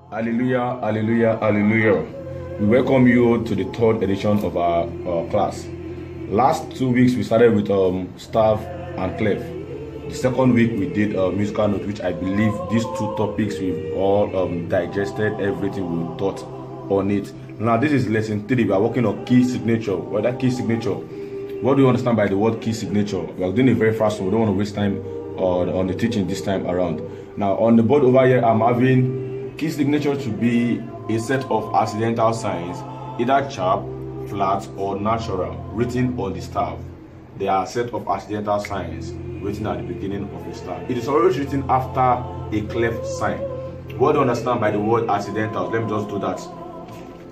Hallelujah, hallelujah, hallelujah. We welcome you to the third edition of our class. Last 2 weeks we started with staff and clef. The second week we did musical note, which I believe these two topics we've all digested everything we taught on it. Now this is lesson 3. We are working on key signature. Well, that key signature, what do you understand by the word key signature? We are doing it very fast, so we don't want to waste time on the teaching this time around. Now on the board over here, I'm having key signature to be a set of accidental signs, either sharp, flat, or natural, written on the staff. They are a set of accidental signs written at the beginning of a staff. It is always written after a clef sign. What do you understand by the word accidental? Let me just do that.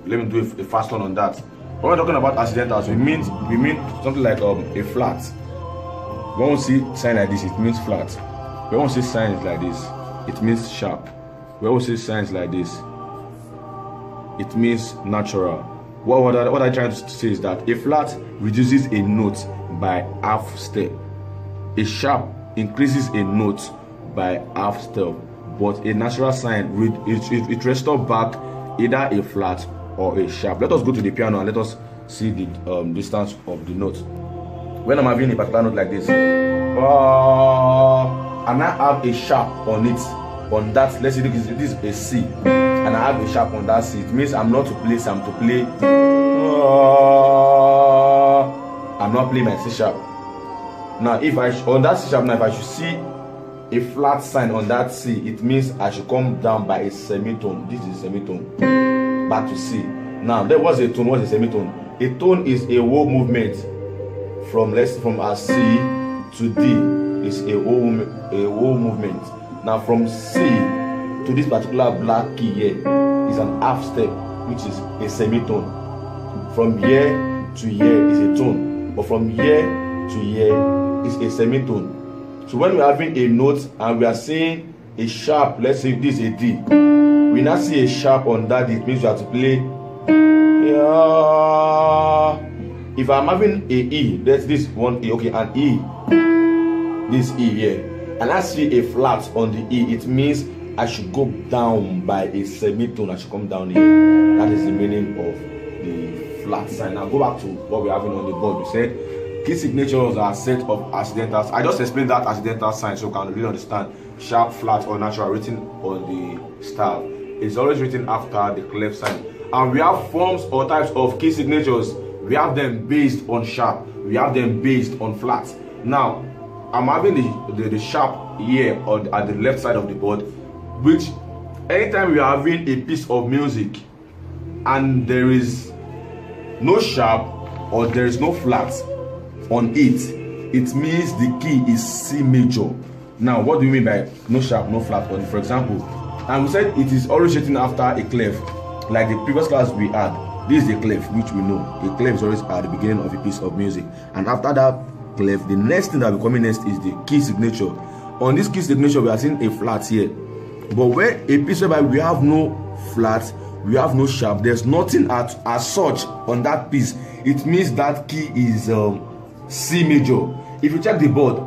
Let me do a fast one on that. When we're talking about accidentals, we mean something like a flat. When we see sign like this, it means flat. When we see signs like this, it means sharp. When we see signs like this, it means natural. What I'm trying to say is that a flat reduces a note by half step. A sharp increases a note by half step. But a natural sign, it restores back either a flat or a sharp. Let us go to the piano and let us see the distance of the note. When I'm having a particular note like this, and I have a sharp on it, on that, let's say this is a C, and I have a sharp on that C, it means I'm not to play C, I'm to play I'm not playing my C sharp. Now if I on that C sharp, now if I should see a flat sign on that C, it means I should come down by a semitone. This is a semitone back to C. Now there was a tone. What's a semitone? A tone is a whole movement from our C to D. Is a whole movement. Now from C to this particular black key here is an half step, which is a semitone. From here to here is a tone, but from here to here is a semitone. So when we are having a note and we are seeing a sharp, let's say this is a D, we now see a sharp on that D, it means we have to play. If I'm having a E, that's this one E, okay, an E, this E here, and I see a flat on the E, it means I should go down by a semitone. I should come down here. That is the meaning of the flat sign. Now go back to what we're having on the board. We said key signatures are a set of accidentals. I just explained that accidental sign so you can really understand. Sharp, flat, or natural written on the staff. It's always written after the clef sign. And we have forms or types of key signatures. We have them based on sharp. We have them based on flat. Now I'm having the sharp here at the left side of the board, which anytime we are having a piece of music and there is no sharp or there is no flat on it, it means the key is C major. Now what do you mean by no sharp, no flat on it? For example, and we said it is always written after a clef, like the previous class we had. This is a clef, which we know a clef is always at the beginning of a piece of music, and after that clef, the next thing that will be coming next is the key signature. On this key signature, we are seeing a flat here, but where a piece whereby we have no flat, we have no sharp, there's nothing as such on that piece, it means that key is C major. If you check the board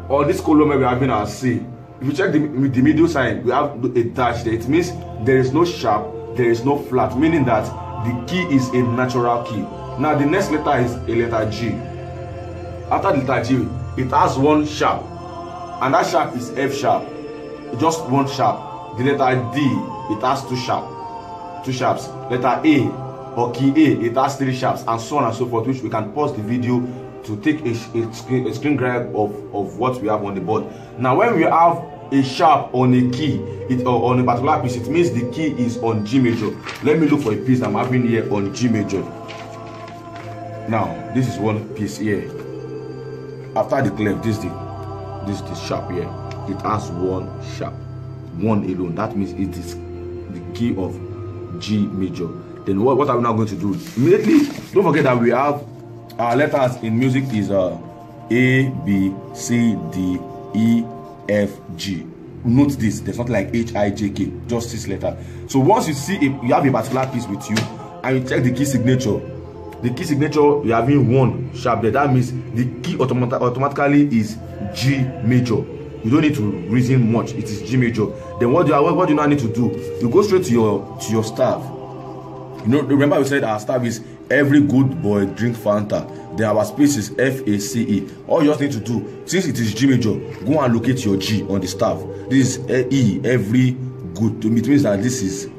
on this column where we are having our C, if you check the middle sign, we have a dash there. It means there is no sharp, there is no flat, meaning that the key is a natural key. Now the next letter is a letter G. After the letter G, it has one sharp, and that sharp is F sharp, just one sharp. The letter D, it has two sharps. Letter A or key A, it has 3 sharps, and so on and so forth, which we can pause the video to take a screen grab of what we have on the board. Now when we have a sharp on a key, or on a particular piece, it means the key is on G major. Let me look for a piece I'm having here on G major. Now this is one piece here. After the clef, this is the sharp here. It has one sharp, one alone. That means it is the key of G major. Then what are we now going to do? Immediately, don't forget that we have our letters in music is A, B, C, D, E, F, G. Note this, there's not like H, I, J, K, just this letter. So once you see you have a particular piece with you and you check the key signature, you are having one sharp there. That means the key automatically is G major. You don't need to reason much. It is G major. Then what do you now need to do? You go straight to your staff. You know, remember we said our staff is every good boy drink Fanta. Then our space is FACE. All you just need to do, since it is G major, go and locate your G on the staff. This is E, every good. It means that this is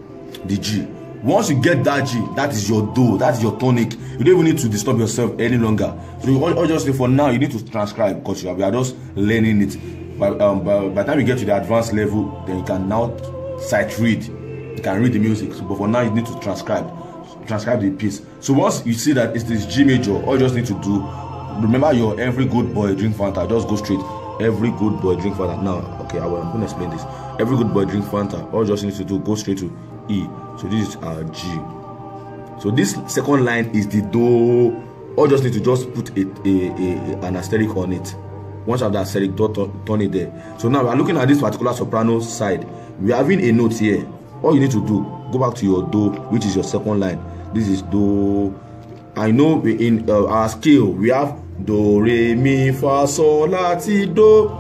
the G. Once you get that G, that is your do, that is your tonic. You don't even need to disturb yourself any longer. So you all just say for now you need to transcribe because we are just learning it. By the time you get to the advanced level, then you can now sight read. You can read the music. So, but for now you need to transcribe the piece. So once you see that it is G major, all you just need to do, remember your every good boy drink Fanta. Just go straight. Every good boy drink Fanta. Now, okay, I'm going to explain this. Every good boy drink Fanta. All you just need to do, go straight to E. So this is our G. So this second line is the do. All just need to just put an asterisk on it. Once you have that asterisk, turn it there. So now we are looking at this particular soprano side. We are having a note here. All you need to do, go back to your do, which is your second line. This is do. I know in our scale we have do, re, mi, fa, sol, la, ti, do,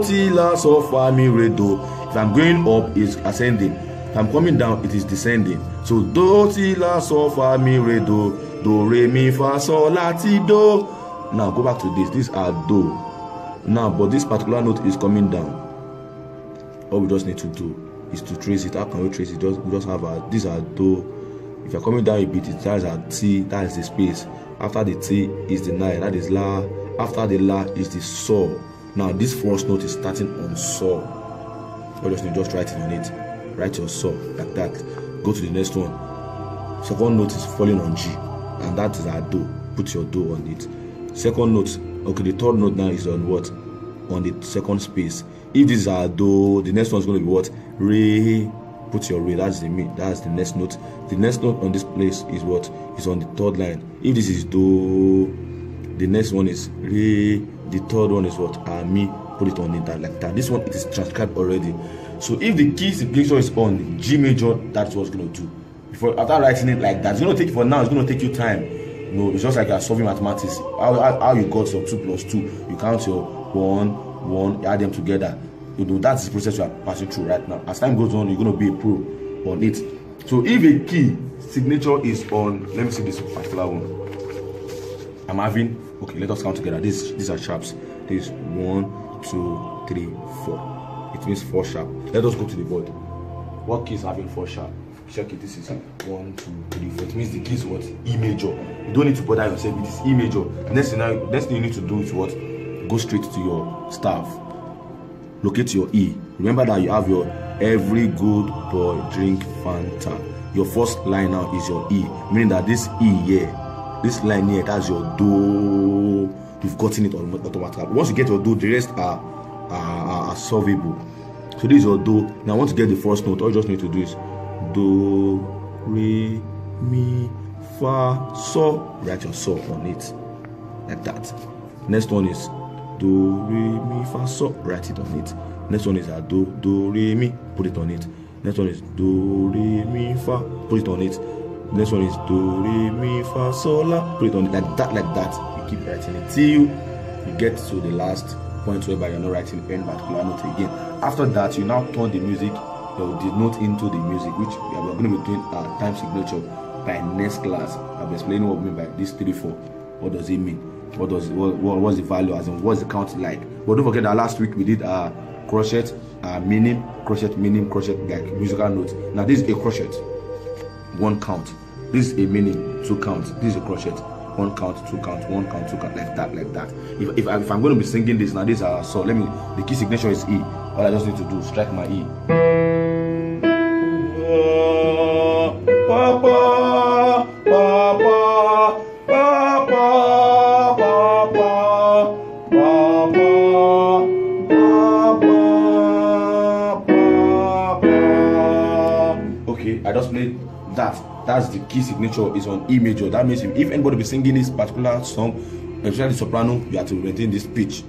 ti, la, sol, fa, mi, re, do. If I'm going up, it's ascending. If I'm coming down, it is descending. So do, ti, la, sol, fa, mi, re, do, re, mi, fa, sol, la, ti, do. Now go back to this. These are do. Now, but this particular note is coming down. All we just need to do is to trace it. How can we trace it? We just have these are do. If you're coming down a bit, it has a T. That is the space. After the T is the nine. That is la. After the la is the sol. Now this first note is starting on sol. You just write it on it. Write your sol like that. Go to the next one. Second note is falling on G, and that is our do. Put your do on it. Second note, okay, the third note now is on what? On the second space. If this is our do, the next one is going to be what? Re. Put your re. That's the next note. The next note on this place is what? Is on the third line. If this is do, the next one is re. The third one is what? Mi. Put it on it like that. This one, it is transcribed already. So if the key signature is on the G major, that's what it's going to do. After writing it like that, it's going to take, for now, it's going to take you time. You know, it's just like you're solving mathematics. How you got your 2 plus 2, you count your 1, you add them together. You know, that's the process you are passing through right now. As time goes on, you're going to be a pro on it. So if a key signature is on, let me see this particular one. I'm having, okay, let us count together. These are sharps. This is 1, 2, 3, 4. It means 4 sharp. Let us go to the board. What key is having 4 sharp? Check it. This is 1, 2, 3, 4. It means the key is what? E major. You don't need to bother yourself. It is E major. Next thing you need to do is what? Go straight to your staff. Locate your E. Remember that you have your every good boy drink Fanta. Your first line now is your E, meaning that this E here, this line here, that's your do. You've gotten it automatically. Once you get your do, the rest are solvable. So this is your do. Now, once you get the first note, all you just need to do is do, re, mi, fa, sol. Write your sol on it like that. Next one is do, re, mi, fa, sol. Write it on it. Next one is a do, re, mi. Put it on it. Next one is do, re, mi, fa. Put it on it. Next one is do, re, mi, fa, sol, la. Put it on it like that, like that. You keep writing it till you get to the last point whereby you're not writing any particular note again. After that, you now turn the music, the note into the music, which we are going to be doing our time signature by next class. I'll be explaining what we mean by this 3, 4. What does it mean? What's the value, as in what's the count like? But don't forget that last week we did crochet, meaning, crochet, like musical notes. Now this is a crochet, 1 count. This is a meaning, 2 counts. This is a crochet, 1 count, 2 count, 1 count, 2 count, like that. If I'm going to be singing this now, this so the key signature is E. All I just need to do is strike my E. Papa, papa, papa, papa, papa, papa. Okay, I just played that. That's the key signature is on E major. That means if anybody be singing this particular song, especially soprano, you have to maintain this pitch.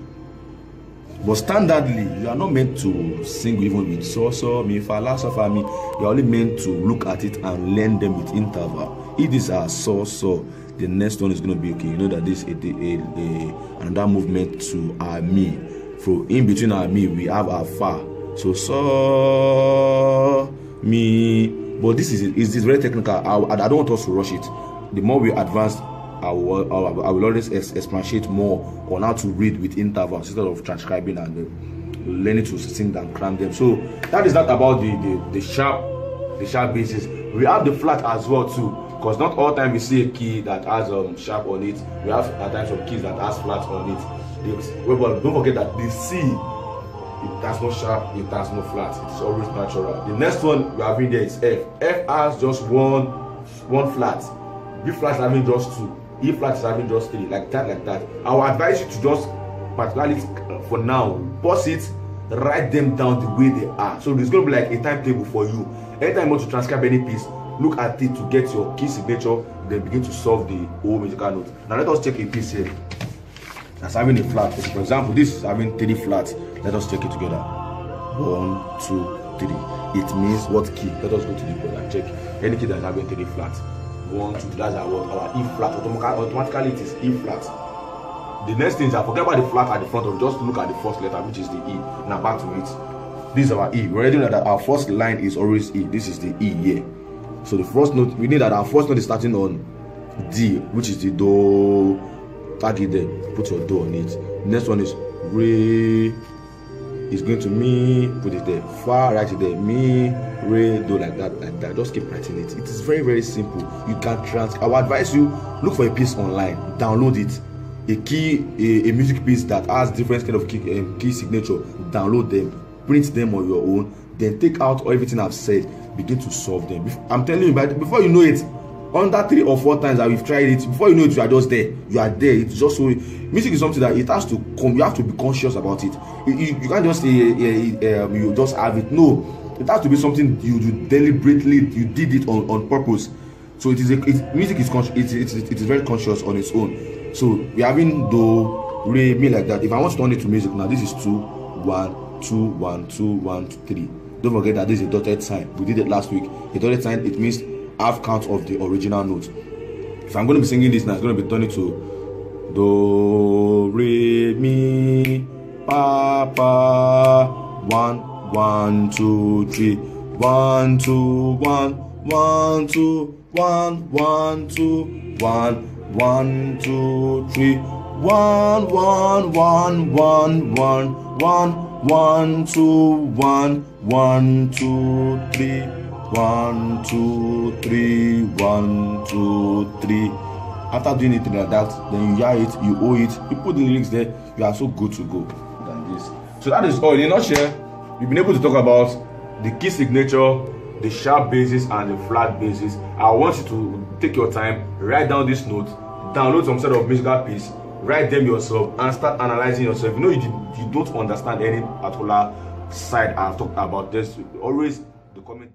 But standardly, you are not meant to sing even with so, mi, fa, la, so, fa, mi. You are only meant to look at it and learn them with interval. If these are so, the next one is going to be okay. You know that this is another movement to mi. So in between our mi, we have our fa. So so mi. But this is very technical. I don't want us to rush it. The more we advance, I will always expatiate more on how to read with intervals instead of transcribing and learning to sing and cram them. So that is that about the sharp basis. We have the flat as well too, because not all time we see a key that has sharp on it. We have at times some keys that has flat on it. But don't forget that the C, it has no sharp, it has no flat. It's always natural. The next one we have in there is F. F has just one flat. B flat is having just 2. E flat is having just 3. Like that. I will advise you to just, particularly for now, pause it, write them down the way they are. So there's going to be like a timetable for you. Anytime you want to transcribe any piece, look at it to get your key signature, then begin to solve the whole musical note. Now let us check a piece here that's having a flat. For example, this is having 3 flats. Let us check it together. 1, 2, 3. It means what key? Let us go to the board and check any key that's having 3 flats. 1, 2, 3. That's our E flat. Automatically it is E flat. The next thing is, I forget about the flat at the front of, just look at the first letter, which is the E. Now back to it. This is our E. We already know that our first line is always E. This is the E here. So the first note, we need that our first note is starting on D, which is the Do. Tag it there. Put your Do on it. Next one is Re. It's going to Mi. Put it there. Fa. Write it there. Mi, Re, Do, like that. Just keep writing it. It is very, very simple. You can I will advise you, look for a piece online. Download it. A music piece that has different kind of key signature. Download them. Print them on your own. Then take out everything I've said. Begin to solve them. I'm telling you, but before you know it, under 3 or 4 times that we've tried it, before you know it, you are just there. You are there. It's just so. Music is something that it has to come. You have to be conscious about it. You can't just say you just have it. No, it has to be something you do deliberately. You did it on purpose. So music is very conscious on its own. So we are having Do, Re, Mi like that. If I want to turn it to music now, this is 2, 1, 2, 1, 2, 1, 2, 3. Don't forget that this is a dotted sign. We did it last week. A dotted sign, it means half count of the original note. If I'm going to be singing this now, it's going to be turning to Do, Re, Mi, Pa, Pa, 1, 1, 2, 3, 1, 2, 1, 1, 2, 1, 1, 2, 1, 1, 2, 3, 1, 1, 1, 1, 1, 1, 1, 2, 1, 1, 2, 3, 1, 2, 3, 1, 2, 3. After doing it like that, then you hear it, you owe it, you put the lyrics there, you are so good to go than this. So that is all. In a nutshell, we've been able to talk about the key signature, the sharp basis and the flat basis. I want you to take your time, write down this note, download some sort of musical piece, write them yourself and start analyzing yourself. You know, you don't understand any particular side I've talked about, this always the comment